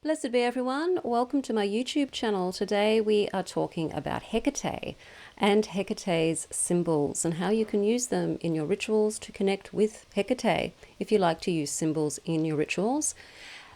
Blessed be everyone. Welcome to my YouTube channel. Today we are talking about Hekate and Hekate's symbols and how you can use them in your rituals to connect with Hekate if you like to use symbols in your rituals.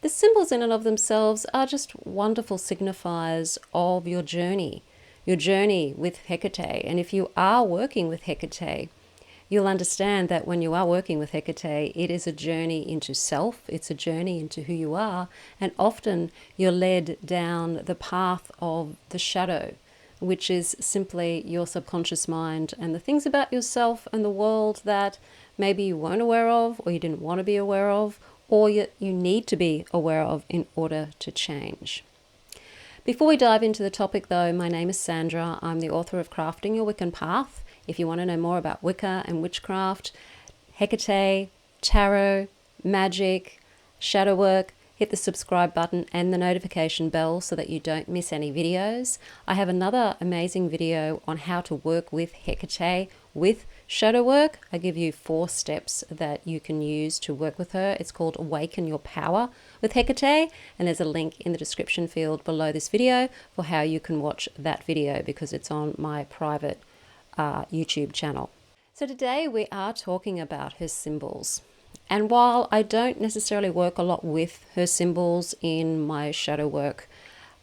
The symbols in and of themselves are just wonderful signifiers of your journey with Hekate. And if you are working with Hekate, you'll understand that when you are working with Hekate, it is a journey into self, it's a journey into who you are, and often you're led down the path of the shadow, which is simply your subconscious mind and the things about yourself and the world that maybe you weren't aware of, or you didn't want to be aware of, or you need to be aware of in order to change. Before we dive into the topic though, my name is Sandra. I'm the author of Crafting Your Wiccan Path. If you want to know more about Wicca and witchcraft, Hekate, tarot, magic, shadow work, hit the subscribe button and the notification bell so that you don't miss any videos. I have another amazing video on how to work with Hekate with shadow work. I give you 4 steps that you can use to work with her. It's called Awaken Your Power with Hekate, and there's a link in the description field below this video for how you can watch that video because it's on my private YouTube channel. So today we are talking about her symbols. And while I don't necessarily work a lot with her symbols in my shadow work,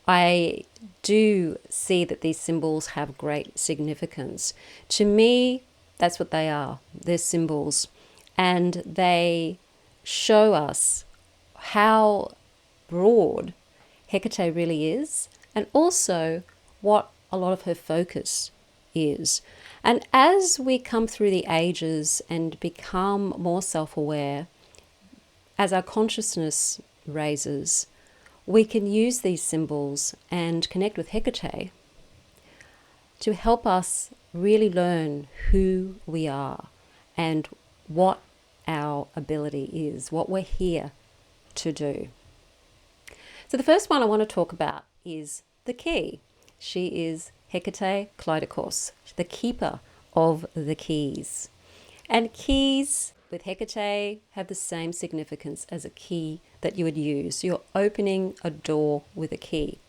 I do see that these symbols have great significance. To me, that's what they are. They're symbols. And they show us how broad Hekate really is, and also what a lot of her focus is. And as we come through the ages and become more self-aware, as our consciousness raises, we can use these symbols and connect with Hekate to help us really learn who we are and what our ability is, what we're here to do. So the first one I want to talk about is the key. She is Hekate Clydakos, the keeper of the keys. And keys with Hekate have the same significance as a key that you would use. You're opening a door with a key.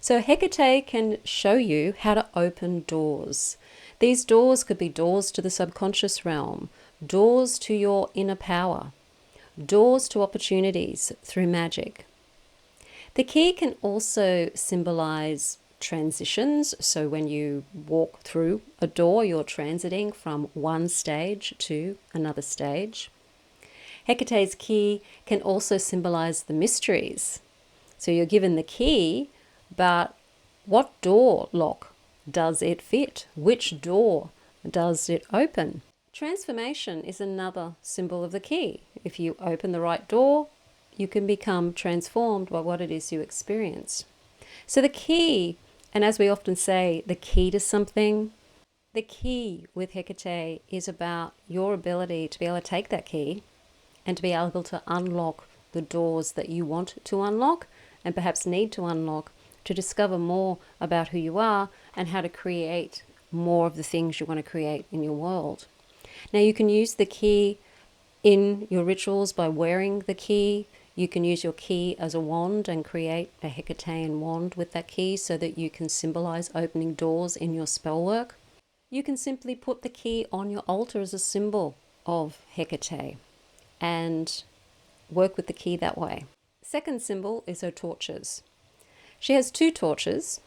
So Hekate can show you how to open doors. These doors could be doors to the subconscious realm, doors to your inner power, doors to opportunities through magic. The key can also symbolize transitions. So when you walk through a door, you're transiting from one stage to another stage. Hekate's key can also symbolize the mysteries. So you're given the key, but what door lock does it fit? Which door does it open? Transformation is another symbol of the key. If you open the right door, you can become transformed by what it is you experience. So the key, and as we often say, the key to something, the key with Hekate is about your ability to be able to take that key and to be able to unlock the doors that you want to unlock and perhaps need to unlock to discover more about who you are and how to create more of the things you want to create in your world. Now you can use the key in your rituals by wearing the key. You can use your key as a wand and create a Hecatean wand with that key so that you can symbolize opening doors in your spell work. You can simply put the key on your altar as a symbol of Hekate and work with the key that way. Second symbol is her torches. She has 2 torches,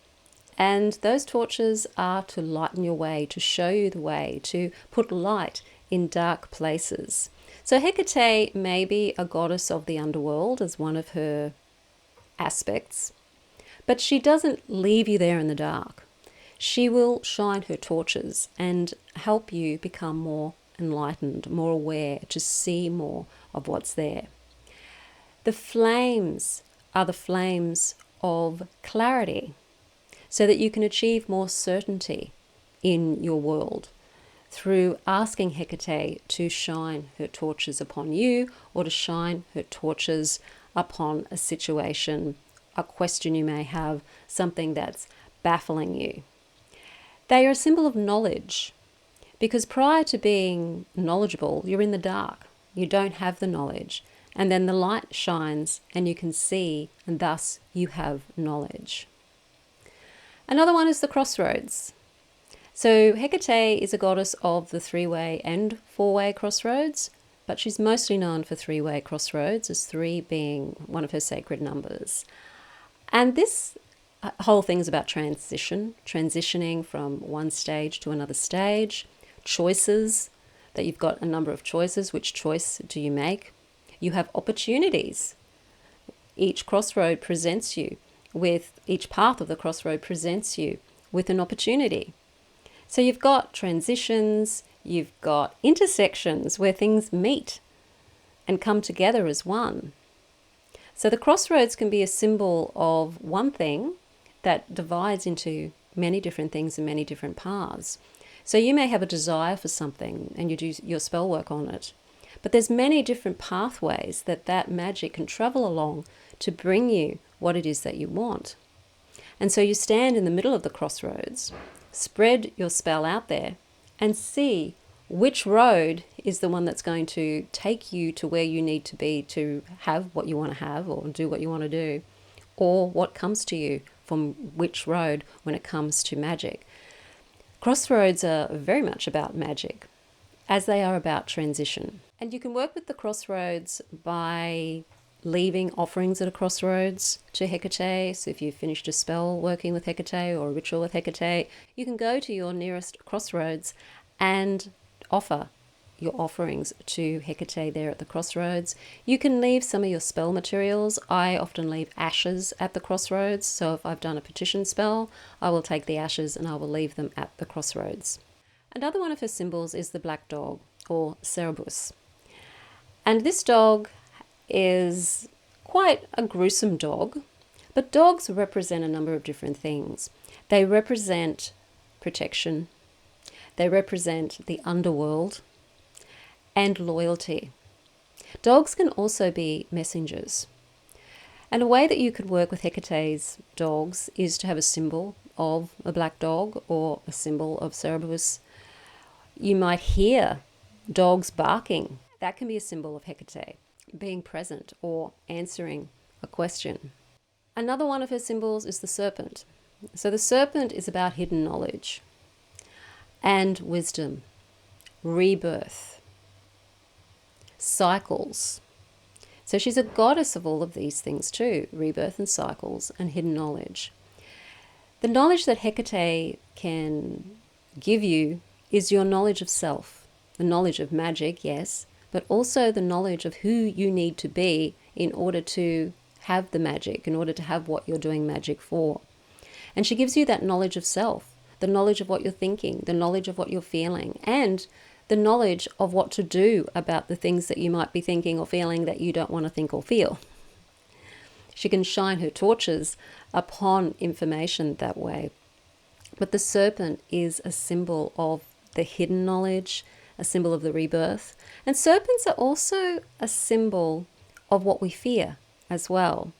and those torches are to lighten your way, to show you the way, to put light in dark places. So Hekate may be a goddess of the underworld as one of her aspects, but she doesn't leave you there in the dark. She will shine her torches and help you become more enlightened, more aware, to see more of what's there. The flames are the flames of clarity so that you can achieve more certainty in your world through asking Hekate to shine her torches upon you or to shine her torches upon a situation, a question you may have, something that's baffling you. They are a symbol of knowledge because prior to being knowledgeable, you're in the dark. You don't have the knowledge. And then the light shines and you can see, and thus you have knowledge. Another one is the crossroads. So Hekate is a goddess of the 3-way and 4-way crossroads, but she's mostly known for 3-way crossroads, as 3 being one of her sacred numbers. And this whole thing is about transitioning from one stage to another stage, choices, that you've got a number of choices. Which choice do you make? You have opportunities. Each crossroad presents you with, each path of the crossroad presents you with an opportunity. So you've got transitions, you've got intersections where things meet and come together as one. So the crossroads can be a symbol of one thing that divides into many different things and many different paths. So you may have a desire for something and you do your spell work on it, but there's many different pathways that magic can travel along to bring you what it is that you want. And so you stand in the middle of the crossroads, spread your spell out there, and see which road is the one that's going to take you to where you need to be to have what you want to have or do what you want to do, or what comes to you from which road when it comes to magic. Crossroads are very much about magic, as they are about transition. And you can work with the crossroads by leaving offerings at a crossroads to Hekate. So if you've finished a spell working with Hekate or a ritual with Hekate, you can go to your nearest crossroads and offer your offerings to Hekate there at the crossroads. You can leave some of your spell materials. I often leave ashes at the crossroads. So if I've done a petition spell, I will take the ashes and I will leave them at the crossroads. Another one of her symbols is the black dog, or Cerberus. And this dog is quite a gruesome dog, but dogs represent a number of different things. They represent protection, they represent the underworld, and loyalty. Dogs can also be messengers. And a way that you could work with Hecate's dogs is to have a symbol of a black dog or a symbol of Cerberus. You might hear dogs barking. That can be a symbol of Hekate being present or answering a question. Another one of her symbols is the serpent. So the serpent is about hidden knowledge and wisdom, rebirth, cycles. So she's a goddess of all of these things too, rebirth and cycles and hidden knowledge. The knowledge that Hekate can give you is your knowledge of self, the knowledge of magic, yes, but also the knowledge of who you need to be in order to have the magic, in order to have what you're doing magic for. And she gives you that knowledge of self, the knowledge of what you're thinking, the knowledge of what you're feeling, and the knowledge of what to do about the things that you might be thinking or feeling that you don't want to think or feel. She can shine her torches upon information that way. But the serpent is a symbol of the hidden knowledge, a symbol of the rebirth. And serpents are also a symbol of what we fear as well.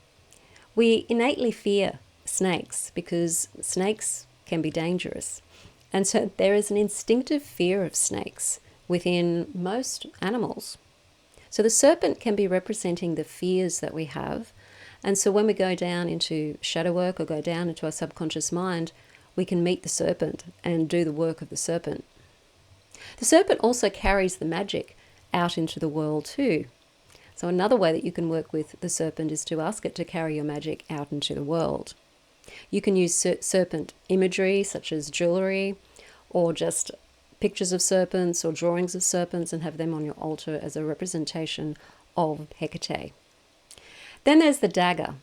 We innately fear snakes because snakes can be dangerous. And so there is an instinctive fear of snakes within most animals. So the serpent can be representing the fears that we have. And so when we go down into shadow work or go down into our subconscious mind, we can meet the serpent and do the work of the serpent. The serpent also carries the magic out into the world too. So another way that you can work with the serpent is to ask it to carry your magic out into the world. You can use serpent imagery such as jewelry or just pictures of serpents or drawings of serpents and have them on your altar as a representation of Hekate. Then there's the dagger.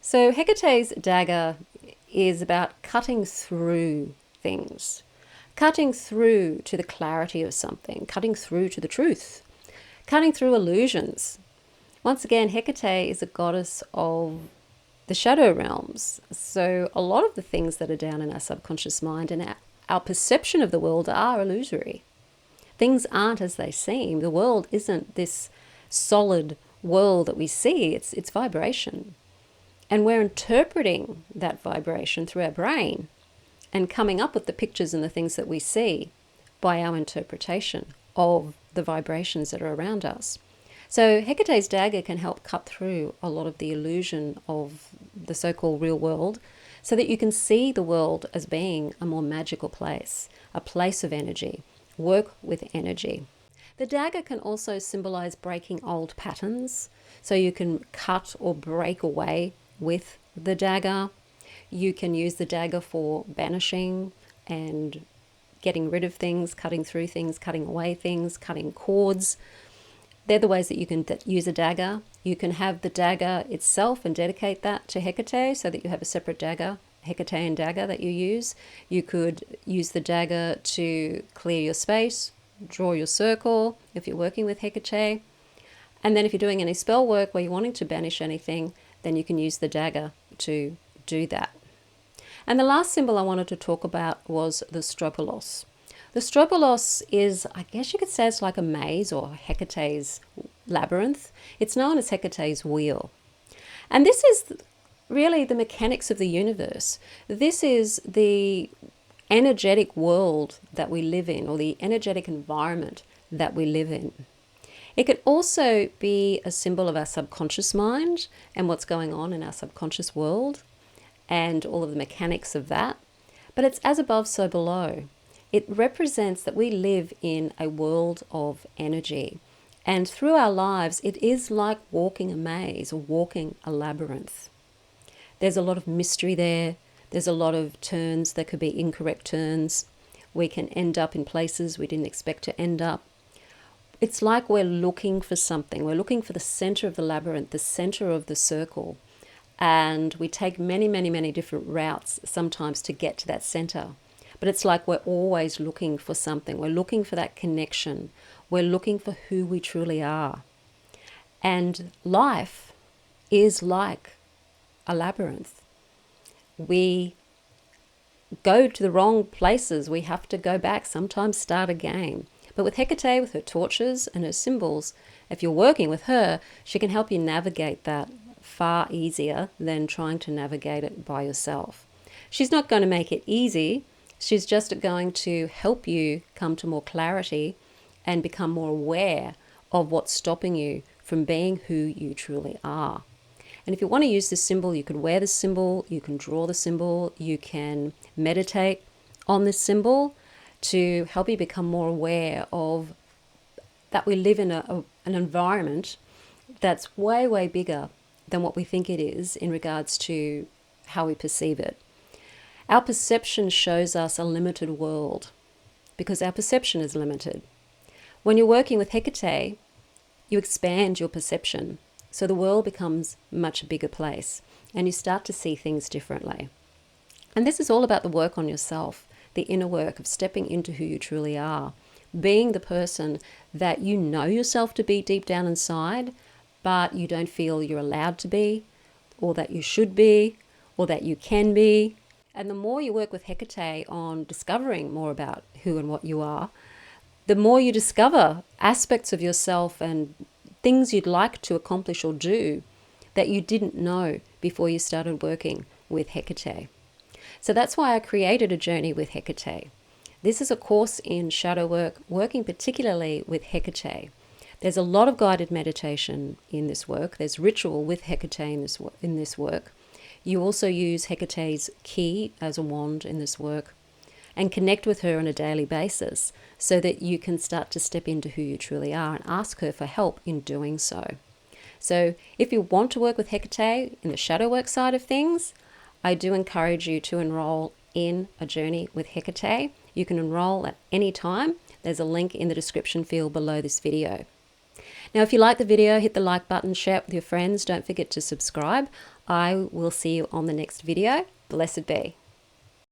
So Hecate's dagger is about cutting through things, cutting through to the clarity of something, cutting through to the truth, cutting through illusions. Once again, Hekate is a goddess of the shadow realms. So a lot of the things that are down in our subconscious mind and our perception of the world are illusory. Things aren't as they seem. The world isn't this solid world that we see. It's vibration. And we're interpreting that vibration through our brain and coming up with the pictures and the things that we see by our interpretation of the vibrations that are around us. So Hecate's dagger can help cut through a lot of the illusion of the so-called real world so that you can see the world as being a more magical place, a place of energy. Work with energy. The dagger can also symbolize breaking old patterns, so you can cut or break away with the dagger. You can use the dagger for banishing and getting rid of things, cutting through things, cutting away things, cutting cords. They're the ways that you can use a dagger. You can have the dagger itself and dedicate that to Hekate so that you have a separate dagger, Hecatean dagger that you use. You could use the dagger to clear your space, draw your circle if you're working with Hekate. And then if you're doing any spell work where you're wanting to banish anything, then you can use the dagger to do that. And the last symbol I wanted to talk about was the stropolos. The stropolos is, I guess you could say, it's like a maze or Hecate's labyrinth. It's known as Hecate's wheel. And this is really the mechanics of the universe. This is the energetic world that we live in, or the energetic environment that we live in. It can also be a symbol of our subconscious mind and what's going on in our subconscious world and all of the mechanics of that. But it's as above, so below. It represents that we live in a world of energy. And through our lives, it is like walking a maze or walking a labyrinth. There's a lot of mystery there. There's a lot of turns that could be incorrect turns. We can end up in places we didn't expect to end up. It's like we're looking for something. We're looking for the center of the labyrinth, the center of the circle. And we take many, many, many different routes sometimes to get to that center. But it's like we're always looking for something. We're looking for that connection. We're looking for who we truly are. And life is like a labyrinth. We go to the wrong places. We have to go back, sometimes start again. But with Hekate, with her torches and her symbols, if you're working with her, she can help you navigate that far easier than trying to navigate it by yourself. She's not going to make it easy. She's just going to help you come to more clarity and become more aware of what's stopping you from being who you truly are. And if you want to use this symbol, you can wear the symbol, you can draw the symbol, you can meditate on this symbol to help you become more aware of that we live in an environment that's way, way bigger than what we think it is in regards to how we perceive it. Our perception shows us a limited world because our perception is limited. When you're working with Hekate, you expand your perception. So the world becomes much a bigger place and you start to see things differently. And this is all about the work on yourself, the inner work of stepping into who you truly are, being the person that you know yourself to be deep down inside, but you don't feel you're allowed to be, or that you should be, or that you can be. And the more you work with Hekate on discovering more about who and what you are, the more you discover aspects of yourself and things you'd like to accomplish or do that you didn't know before you started working with Hekate. So that's why I created a journey with Hekate. This is a course in shadow work, working particularly with Hekate. There's a lot of guided meditation in this work. There's ritual with Hekate in this work. You also use Hecate's key as a wand in this work and connect with her on a daily basis so that you can start to step into who you truly are and ask her for help in doing so. So if you want to work with Hekate in the shadow work side of things, I do encourage you to enroll in a journey with Hekate. You can enroll at any time. There's a link in the description field below this video. Now, if you like the video, hit the like button, share it with your friends. Don't forget to subscribe. I will see you on the next video. Blessed be.